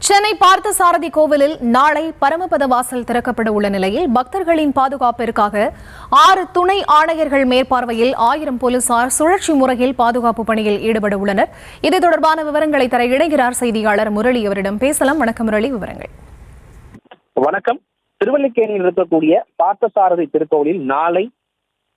சென்னை பார்த்தசாரதி கோவிலில் நாளை பரமபத வாசல் திறக்கப்பட உள்ள நிலையில் பக்தர்களின் பாதுகாப்பிற்காக 6 துணை ஆணையர்கள் மேற்பார்வையில் 1000 போலீசார் சுழற்சி முறையில் பாதுகாப்பு பணியில் ஈடுபட உள்ளனர். இது தொடர்பான விவரங்களை தர இணைகிறார் செய்தியாளர் முரளி. அவரிடம் பேசலாம். வணக்கம் முரளி, விவரங்கள். வணக்கம். திருவல்லிக்கேணியில் இருக்கக்கூடிய பார்த்தசாரதி திருக்கோவிலில் நாளை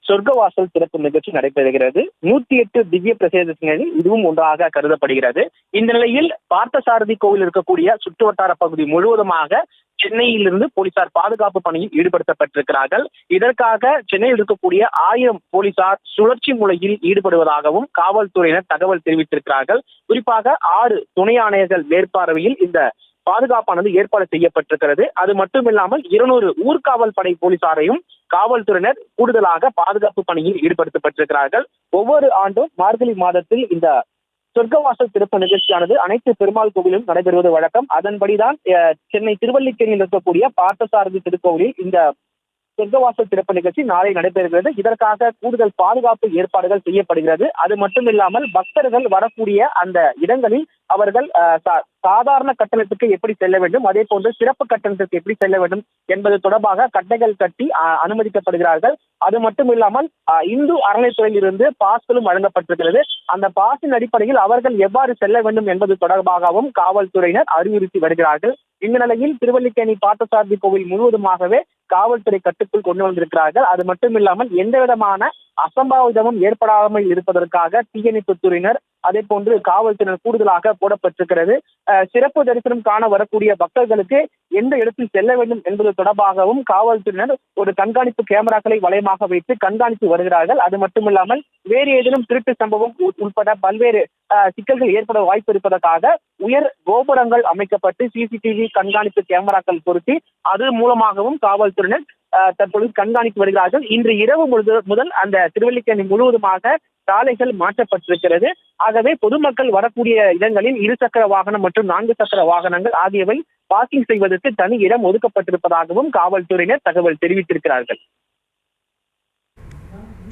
சொர்க்கவாசல் திறப்பு நிகழ்ச்சி நடைபெறுகிறது. 108 திவ்ய பிரசேதங்களில் இதுவும் ஒன்றாக கருதப்படுகிறது. இந்த நிலையில் பார்த்தசாரதி கோவில் இருக்கக்கூடிய சுற்றுவட்டார பகுதி முழுவதுமாக சென்னையிலிருந்து போலீசார் பாதுகாப்பு பணியில் ஈடுபடுத்தப்பட்டிருக்கிறார்கள். இதற்காக சென்னையில் இருக்கக்கூடிய 1000 போலீசார் சுழற்சி முறையில் ஈடுபடுவதாகவும் காவல்துறையினர் தகவல் தெரிவித்திருக்கிறார்கள். குறிப்பாக 6 துணை ஆணையர்கள் மேற்பார்வையில் இந்த பாதுகாப்பானது ஏற்பாடு செய்யப்பட்டிருக்கிறது. அது மட்டுமில்லாமல் 200 ஊர்காவல் படை போலீசாரையும் காவல்துறையினர் கூடுதலாக பாதுகாப்பு பணியில் ஈடுபடுத்தப்பட்டிருக்கிறார்கள். ஒவ்வொரு ஆண்டும் மார்கழி மாதத்தில் இந்த சொர்க்கவாசல் திறப்பு நிகழ்ச்சியானது அனைத்து பெருமாள் கோவிலும் நடைபெறுவது வழக்கம். அதன்படிதான் சென்னை திருவல்லிக்கேணியில் இருக்கக்கூடிய பார்த்தசாரதி திருக்கோவிலில் இந்த சொர்க்கவாசல் திறப்பு நிகழ்ச்சி நாளை நடைபெறுகிறது. இதற்காக கூடுதல் பாதுகாப்பு ஏற்பாடுகள் செய்யப்படுகிறது. அது மட்டுமில்லாமல் பக்தர்கள் வரக்கூடிய அந்த இடங்களில் அவர்கள் சாதாரண கட்டணத்துக்கு எப்படி செல்ல வேண்டும், அதே போன்று சிறப்பு கட்டணத்துக்கு எப்படி செல்ல வேண்டும் என்பது தொடர்பாக கட்டைகள் கட்டி அனுமதிக்கப்படுகிறார்கள். அது மட்டுமில்லாமல் இந்து அறநிலைத்துறையில் இருந்து பாஸ்களும் வழங்கப்பட்டிருக்கிறது. அந்த பாஸின் அடிப்படையில் அவர்கள் எவ்வாறு செல்ல வேண்டும் என்பது தொடர்பாகவும் காவல்துறையினர் அறிவுறுத்தி வருகிறார்கள். இந்த நிலையில் திருவல்லிக்கேணி பார்த்தசாரதி கோவில் முழுவதுமாகவே காவல்துறை கட்டுக்குள் கொண்டு வந்திருக்கிறார்கள். அது மட்டுமில்லாமல் எந்த விதமான அசம்பாவிதமும் ஏற்படாமல் இருப்பதற்காக தீயணைப்புத் துறையினர் அதே போன்று காவல்துறையினர் கூடுதலாக போடப்பட்டிருக்கிறது. சிறப்பு தரிசனம் காண வரக்கூடிய பக்தர்களுக்கு எந்த இடத்தில் செல்ல வேண்டும் என்பது தொடர்பாகவும் காவல்துறையினர் ஒரு கண்காணிப்பு கேமராக்களை வளையமாக வைத்து கண்காணித்து வருகிறார்கள். அது மட்டுமில்லாமல் வேறு ஏதேனும் திருட்டு சம்பவம் உட்பட பல்வேறு சிக்கல்கள் ஏற்பட வாய்ப்பு இருப்பதற்காக உயர் கோபுரங்கள் அமைக்கப்பட்டு சிசிடிவி கண்காணிப்பு கேமராக்கள் பொருத்தி அது மூலமாகவும் காவல்துறையினர் தற்பொழுது கண்காணித்து வருகிறார்கள். இன்று இரவு முதல் அந்த திருவல்லிக்கேணி முழுவதுமாக சாலைகள் மாற்றப்பட்டிருக்கிறது. ஆகவே பொதுமக்கள் வரக்கூடிய இடங்களில் 2 சக்கர வாகனம் மற்றும் 4 சக்கர வாகனங்கள் ஆகியவை பார்க்கிங் செய்வதற்கு தனி இடம் ஒதுக்கப்பட்டிருப்பதாகவும் காவல்துறையினர் தகவல் தெரிவித்திருக்கிறார்கள்.